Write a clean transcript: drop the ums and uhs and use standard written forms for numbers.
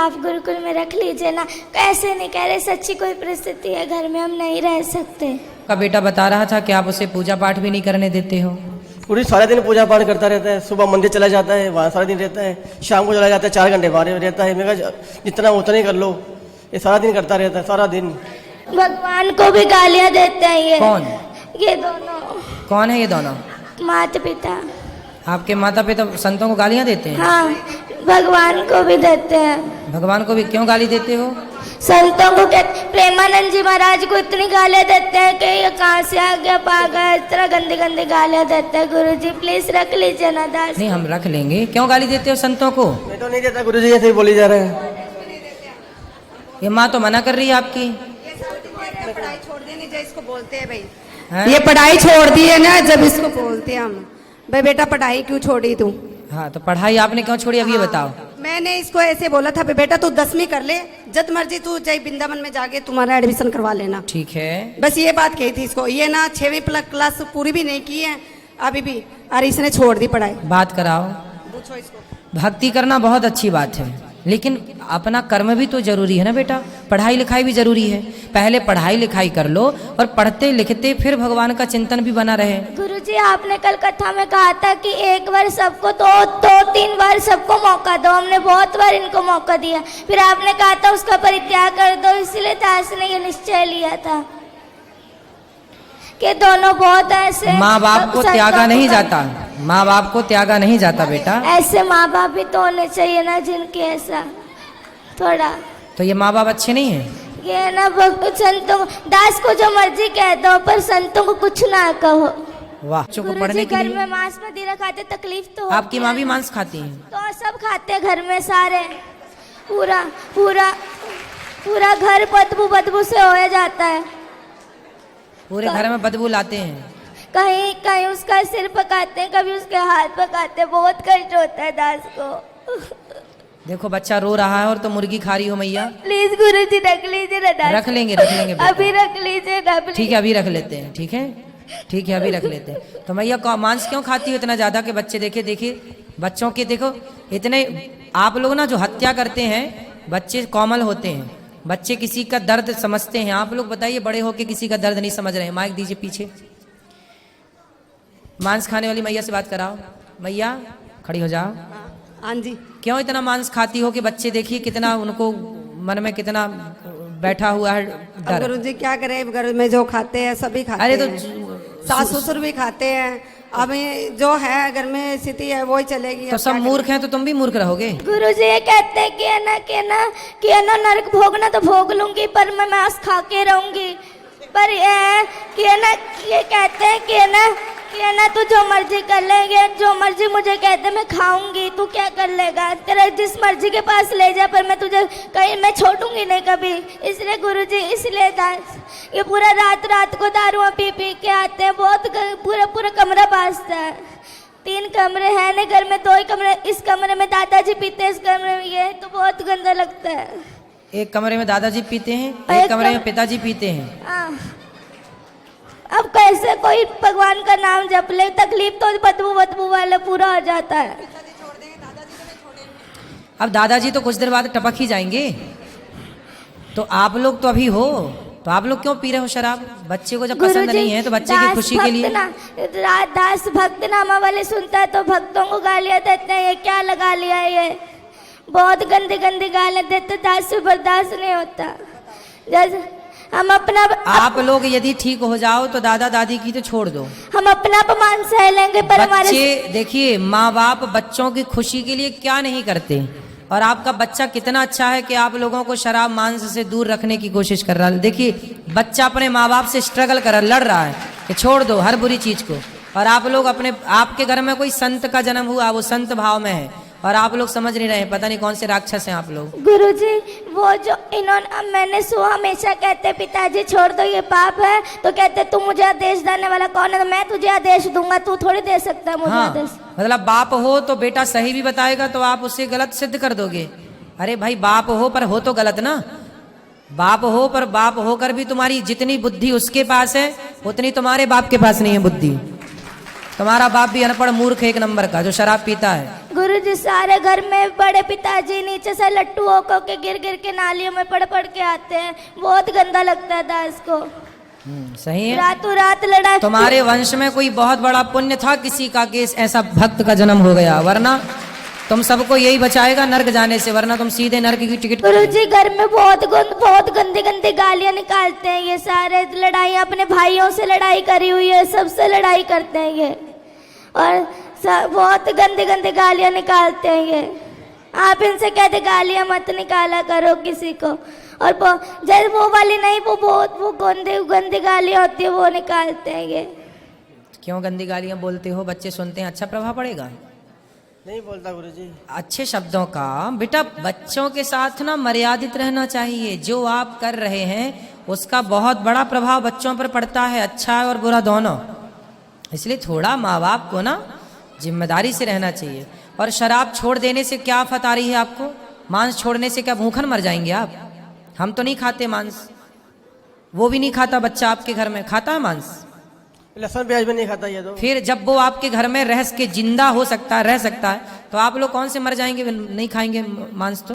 आप गुरुकुल में रख लीजिए ना। कैसे नहीं कह रहे, सच्ची कोई परिस्थिति है, घर में हम नहीं रह सकते। का बेटा बता रहा था कि आप उसे पूजा पाठ भी नहीं करने देते हो। पूरी सारा दिन पूजा पाठ करता रहता है। सुबह मंदिर चला जाता है, वहाँ सारा दिन रहता है। शाम को चला जाता है, 4 घंटे बाहर रहता है। मैं कहा जितना उतना ही कर लो। ये सारा दिन करता रहता है, सारा दिन। भगवान को भी गालियां देते हैं ये। कौन? ये दोनों। कौन है ये दोनों? माता पिता। आपके माता पिता संतों को गालियां देते हैं? हाँ, भगवान को भी देते हैं। भगवान को भी क्यों गाली देते हो? संतों को प्रेमानंद जी महाराज को इतनी गालियां देते हैं कि ये कहाँ से आ गया पागल, इस तरह गंदी गंदी गालियां देते हैं। गुरुजी प्लीज रख लीजिए ना दास। नहीं, हम रख लेंगे। क्यों गाली देते हो संतों को? मैं तो नहीं देता गुरुजी, ऐसे ही बोली जा रहे हैं। ये माँ तो मना कर रही है आपकी। पढ़ाई छोड़ देनी जो इसको बोलते हैं भाई हैं? ये पढ़ाई छोड़ दी है ना, जब इसको बोलते हैं हम भाई बेटा पढ़ाई क्यों छोड़ी तू। हाँ, तो पढ़ाई आपने क्यों छोड़ी, अब ये बताओ। मैंने इसको ऐसे बोला था बेटा तू 10वीं कर ले, जब मर्जी तू चाहे वृंदावन में जाके तुम्हारा एडमिशन करवा लेना। ठीक है। बस ये बात कही थी इसको। ये ना 6वीं क्लास पूरी भी नहीं की है अभी भी, और इसने छोड़ दी पढ़ाई। बात कराओ। पूछो इसको। भक्ति करना बहुत अच्छी बात है, लेकिन अपना कर्म भी तो जरूरी है ना बेटा। पढ़ाई लिखाई भी जरूरी है। पहले पढ़ाई लिखाई कर लो और पढ़ते लिखते फिर भगवान का चिंतन भी बना रहे। गुरुजी आपने कल कथा में कहा था कि एक बार सबको तो 2-3 बार सबको मौका दो। हमने बहुत बार इनको मौका दिया, फिर आपने कहा था उसका परित्याग कर दो। इसलिए दास ने ये निश्चय लिया था कि दोनों बहुत ऐसे। माँ बाप को त्यागा नहीं जाता, माँ बाप को त्यागा नहीं जाता बेटा। ऐसे माँ बाप भी तो होने चाहिए ना जिनके ऐसा थोड़ा। तो ये माँ बाप अच्छे नहीं है? ये ना संतों दास को जो मर्जी कह दो, पर संतों को कुछ ना कहो। वाह। बच्चों को गुरुजी पढ़ने के घर लिए में मांस मदिरा खाते, तकलीफ तो होती आपकी माँ भी है। मांस खाती है? तो सब खाते हैं घर में सारे। पूरा पूरा पूरा घर बदबू बदबू से हो जाता है। पूरे घर में बदबू लाते हैं। कहीं कहीं उसका सिर पकाते हैं, कभी उसके हाथ पकाते हैं। बहुत कष्ट होता है दास को। देखो बच्चा रो रहा है और तो मुर्गी खा रही हो मैया। प्लीज गुरुजी रख लीजिए ना दास। रख लेंगे बेटा। अभी रख लीजिए ना please। ठीक है, अभी रख लेते हैं। ठीक है, ठीक है, अभी रख लेते हैं। तो मैया मांस क्यों खाती हो इतना ज्यादा कि बच्चे देखे? देखिए बच्चों के देखो इतने। आप लोग ना जो हत्या करते हैं, बच्चे कोमल होते हैं, बच्चे किसी का दर्द समझते हैं। आप लोग बताइए बड़े होके किसी का दर्द नहीं समझ रहे हैं। माइक दीजिए पीछे। मांस खाने वाली मैया से बात कराओ। मैया खड़ी हो जाओ। हाँ जी। क्यों इतना मांस खाती हो कि बच्चे देखिए कितना उनको मन में कितना बैठा हुआ है डर। गुरुजी क्या करे, घर में जो खाते हैं सभी खाते अरे तो हैं। सास ससुर भी खाते हैं। अब जो है घर में स्थिति है वही चलेगी। तो सब मूर्ख हैं तो तुम भी मूर्ख रहोगे। गुरुजी ये कहते हैं कि है ना नरक भोगना तो भोग लूंगी, पर मैं मांस खा के रहूंगी। पर ये है कि है ना, ये कहते हैं कि है ना तू जो मर्जी कर लेंगे, जो मर्जी मुझे कहते मैं खाऊंगी, तू क्या कर लेगा? तेरा जिस मर्जी के पास ले जा, पर मैं तुझे कहीं मैं छोड़ूंगी नहीं कभी। इसलिए गुरुजी, इसलिए दास ये पूरा रात को दारू पी पी के आते हैं। बहुत पूरा कमरा बाजता है। 3 कमरे हैं ना घर में, 2 ही कमरे। इस कमरे में दादाजी पीते हैं, इस कमरे में ये, तो बहुत गंदा लगता है। एक कमरे में दादाजी पीते हैं, एक कमरे में पिताजी पीते हैं। हाँ। अब कैसे कोई भगवान का नाम जप ले? तकलीफ तो बदबू वाले पूरा हो जाता है। अब दादाजी तो कुछ देर बाद टपक ही जाएंगे। तो आप लोग तो अभी हो, तो आप लोग क्यों पी रहे हो शराब? बच्चे को जब पसंद नहीं है तो बच्चे की खुशी के लिए। दास भक्त नामा वाले सुनता है तो भक्तों को गालियां देते हैं। ये क्या लगा लिया? ये बहुत गंदी गंदी गालियां देते। दास से बर्दाश्त नहीं होता। जैसे हम अपना आप लोग यदि ठीक हो जाओ तो दादा दादी की तो छोड़ दो, हम अपना अपमान सह लेंगे, पर हमारे बच्चे देखिए माँ बाप बच्चों की खुशी के लिए क्या नहीं करते। और आपका बच्चा कितना अच्छा है कि आप लोगों को शराब मांस से दूर रखने की कोशिश कर रहा है। देखिए बच्चा अपने माँ बाप से स्ट्रगल कर लड़ रहा है कि छोड़ दो हर बुरी चीज को। और आप लोग आपके घर में कोई संत का जन्म हुआ, वो संत भाव में है, और आप लोग समझ नहीं रहे। पता नहीं कौन से राक्षस हैं आप लोग। गुरुजी वो जो इन्होंने, मैंने हमेशा कहते पिताजी छोड़ दो ये पाप है, तो कहते तू मुझे आदेश देने वाला कौन है? तो मैं तुझे आदेश दूंगा, तू थोड़ी दे सकता है मुझे आदेश। मतलब बाप हो तो बेटा सही भी बताएगा तो आप उसे गलत सिद्ध कर दोगे। अरे भाई बाप हो पर हो तो गलत ना। बाप हो पर बाप होकर भी तुम्हारी जितनी बुद्धि उसके पास है उतनी तुम्हारे बाप के पास नहीं है बुद्धि। तुम्हारा बाप भी अनपढ़ मूर्ख एक नंबर का जो शराब पीता है। गुरुजी सारे घर में बड़े पिताजी नीचे से लट्टू होकर के गिर गिर के नालियों में पड़ के आते हैं, बहुत गंदा लगता था इसको। सही है। रातों रात लड़ा। तुम्हारे वंश में कोई बहुत बड़ा पुण्य था किसी का कि ऐसा भक्त का जन्म हो गया, वरना तुम सबको यही बचाएगा नर्क जाने से, वरना तुम सीधे नर्क की टिकट। गुरुजी घर में बहुत गंदी गंदी गालियां निकालते हैं ये सारे, लड़ाई अपने भाइयों से लड़ाई करी हुई है, सबसे लड़ाई करते हैं ये, और बहुत गंदी गंदी गालियां निकालते हैं ये। आप इनसे कहते गालियां मत निकाला करो किसी को, और जैसे वो वाली नहीं, वो गंदी गालियां होती है वो निकालते हैं ये। क्यों गंदी गालियां बोलते हो? बच्चे सुनते हैं, अच्छा प्रभाव पड़ेगा? नहीं बोलता गुरुजी। अच्छे शब्दों का बेटा बच्चों के साथ ना मर्यादित रहना चाहिए। जो आप कर रहे हैं उसका बहुत बड़ा प्रभाव बच्चों पर पड़ता है, अच्छा और बुरा दोनों। इसलिए थोड़ा माँ बाप को ना जिम्मेदारी से रहना चाहिए। और शराब छोड़ देने से क्या आफत आ रही है आपको? मांस छोड़ने से क्या भूखन मर जाएंगे आप? हम तो नहीं खाते मांस, वो भी नहीं खाता बच्चा आपके घर में, खाता है मांस? लहसुन प्याज भी नहीं खाता ये तो। फिर जब वो आपके घर में रह के जिंदा हो सकता है, रह सकता है, तो आप लोग कौन से मर जाएंगे नहीं खाएंगे मांस? तो